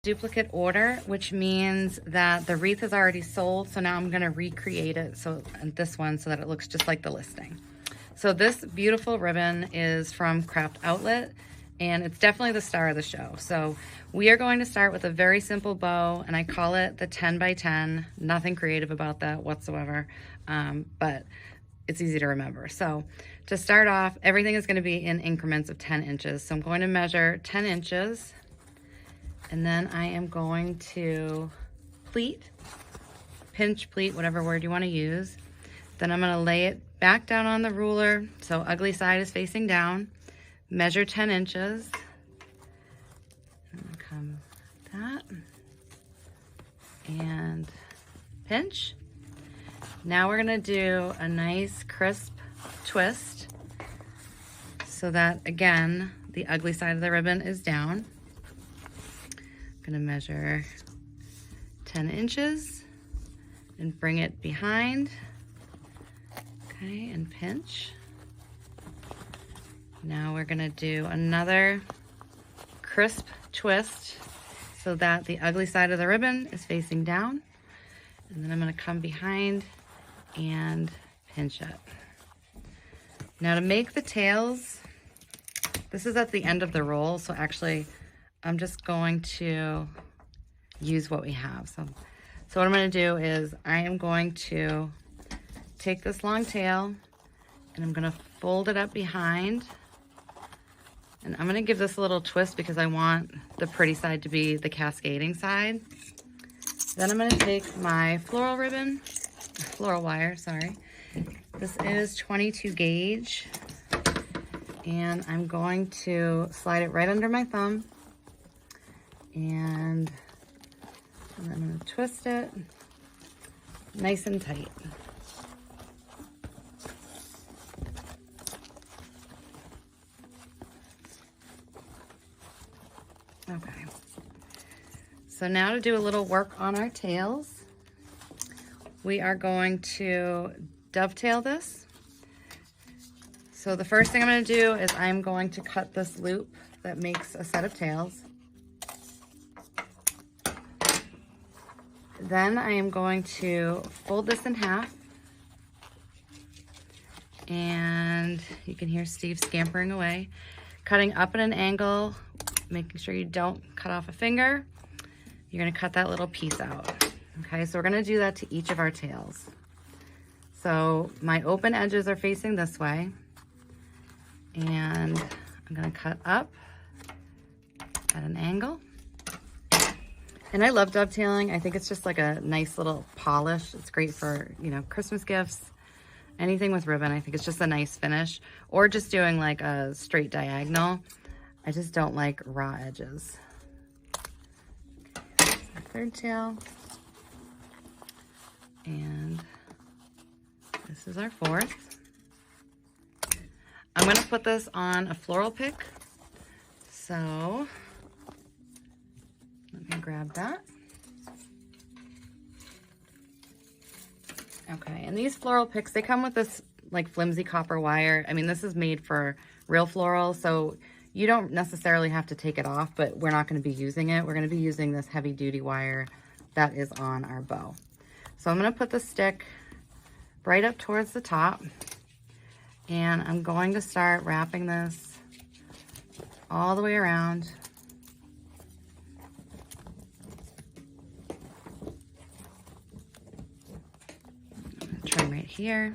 Duplicate order, which means that the wreath is already sold. So now I'm gonna recreate it this one so that it looks just like the listing. So this beautiful ribbon is from Craft Outlet, and it's definitely the star of the show. So we are going to start with a very simple bow, and I call it the 10 by 10. Nothing creative about that whatsoever, but it's easy to remember. So to start off, everything is going to be in increments of 10 inches. So I'm going to measure 10 inches, and then I am going to pleat, pinch, pleat, whatever word you want to use. Then I'm going to lay it back down on the ruler, so ugly side is facing down. Measure 10 inches. And come like that. And pinch. Now we're gonna do a nice crisp twist so that, again, the ugly side of the ribbon is down. I'm gonna measure 10 inches and bring it behind. Okay, and pinch. Now we're gonna do another crisp twist so that the ugly side of the ribbon is facing down. And then I'm gonna come behind and pinch it. Now to make the tails, this is at the end of the roll, so actually I'm just going to use what we have. So what I'm gonna do is I am going to take this long tail and I'm gonna fold it up behind. And I'm gonna give this a little twist because I want the pretty side to be the cascading side. Then I'm gonna take my floral ribbon, floral wire, sorry. This is 22 gauge. And I'm going to slide it right under my thumb. And I'm gonna twist it nice and tight. Okay, so now to do a little work on our tails, we are going to dovetail this. So the first thing I'm going to do is I'm going to cut this loop that makes a set of tails. Then I am going to fold this in half, and you can hear Steve scampering away, cutting up at an angle, making sure you don't cut off a finger. You're gonna cut that little piece out. Okay, so we're gonna do that to each of our tails. So my open edges are facing this way, and I'm gonna cut up at an angle. And I love dovetailing. I think it's just like a nice little polish. It's great for, you know, Christmas gifts, anything with ribbon. I think it's just a nice finish, or just doing like a straight diagonal. I just don't like raw edges. Okay, so third tail. And this is our fourth. I'm gonna put this on a floral pick. So let me grab that. Okay, and these floral picks, they come with this like flimsy copper wire. I mean, this is made for real floral, so you don't necessarily have to take it off, but we're not going to be using it. We're going to be using this heavy duty wire that is on our bow. So I'm going to put the stick right up towards the top, and I'm going to start wrapping this all the way around. I'm going to trim right here.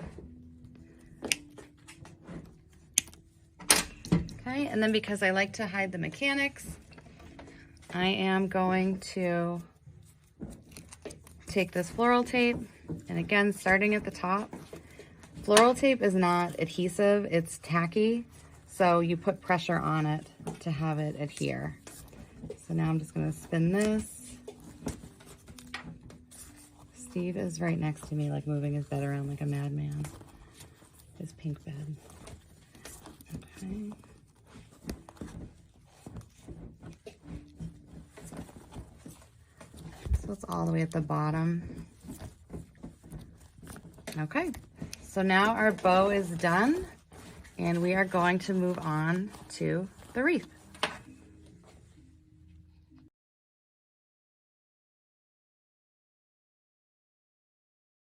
Okay, and then because I like to hide the mechanics, I am going to take this floral tape, and again, starting at the top. Floral tape is not adhesive, it's tacky, so you put pressure on it to have it adhere. So now I'm just gonna spin this. Steve is right next to me, like moving his bed around like a madman. His pink bed. Okay. So it's all the way at the bottom. Okay, so now our bow is done, and we are going to move on to the wreath.